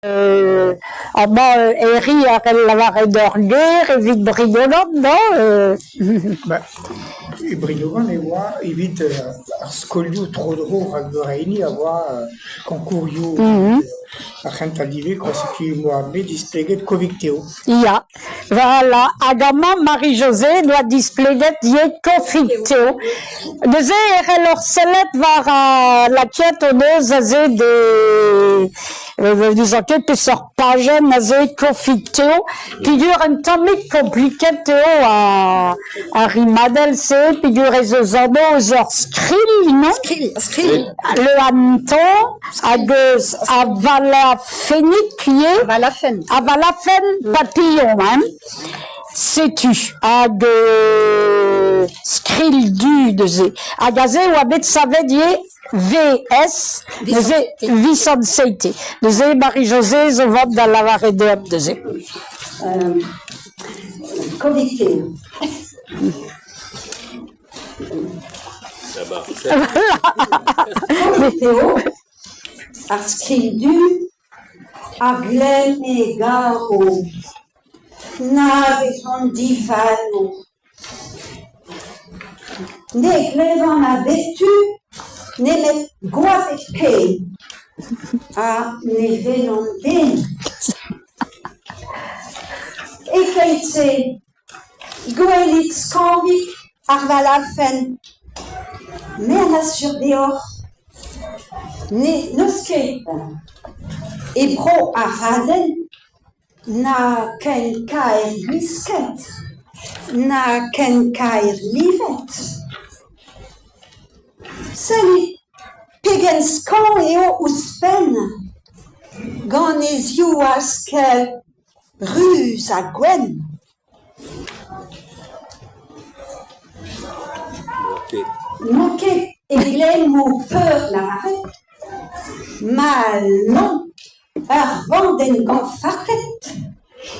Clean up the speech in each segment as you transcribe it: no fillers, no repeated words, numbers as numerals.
Eri la lavaret d'orguer, evit brigolant, non E brigolant e oa evit ar skolioù tro-dro rak bereini a oa konkourioù ar c'hentalive krosetu moa me displeget kovikteo. Ya, voilà, agama Marie-José doit displeget ye kofikteo. Neuze lor sellet var la ket o neus a ze de enquêtes pe sort pagen a ze kofikteo, pigur un tammig kompliket a rimadel se, pigur ez eus anno eus ur skril, non? Skril. Le hanton, hag eus a vala fenik ye. A vala fen papillon, hein? Sais-tu, hag skril du de ze. Hag a ze oa bet savet ye VS, de ze visanseite. De ze Marie-José zo vant da lavaret deop de ze. Kovikteo. Kovikteo, ar skril du, a glen e garo, na vezon divano. Ne glevan a betu, ne met goatek pe, a ne venon den. E keitze, gwelit skanvik ar valafen, men a sur deor, ne nosket. E bro a raden, na ken kaer glisket, na ken kaer livet. Sali, pegen skan eo ouspen, gant ez you a skel ruz a gwen. Moket e glen mo peur la varet, ma non ar vanden gant farket,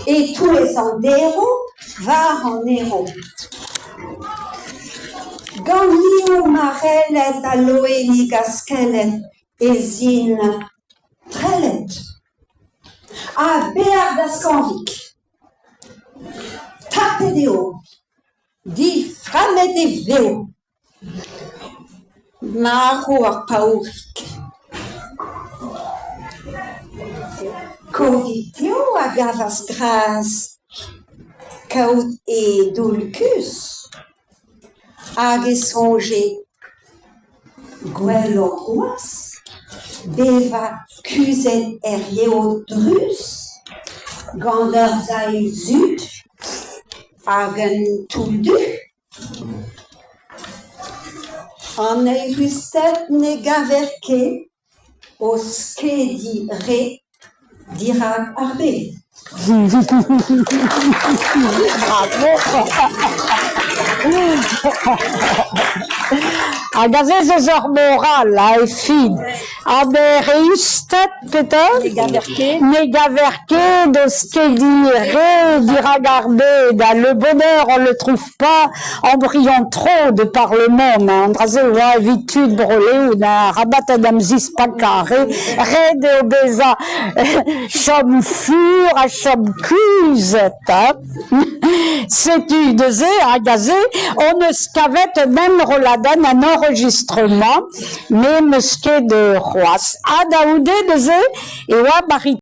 e touez an dero var an ero. Gant nio marellet a loenig a skelet e zin trelet. A bear da skanvik. Tapet eo. Di framet e veo. Maro ar paourik. Kovikteo a gavas graz kaout e doulkus. Hag e sonje gwell o c'hoaz, beva kuzet yeo drus, gant ur zay zud, hag un touldu. An eirustet ne gaver ket, o skedi re dirak ar bet. Hag a ze eus ur moral, a e fin. A reustet, peter? Ne gaver ket, o skedi re dirak ar bet. Le bonheur, on le trouve pas en brillant trop de par le monde. Andraze oa evitud brole ou na rabat adam zis pa kare, red eo beza chom fur a chom kuzet. Setu de ze, hag a ze, on eus kavet même roladen un enregistrement, mais meus ket de c'hoaz. Ha daoude de ze, e oa Marie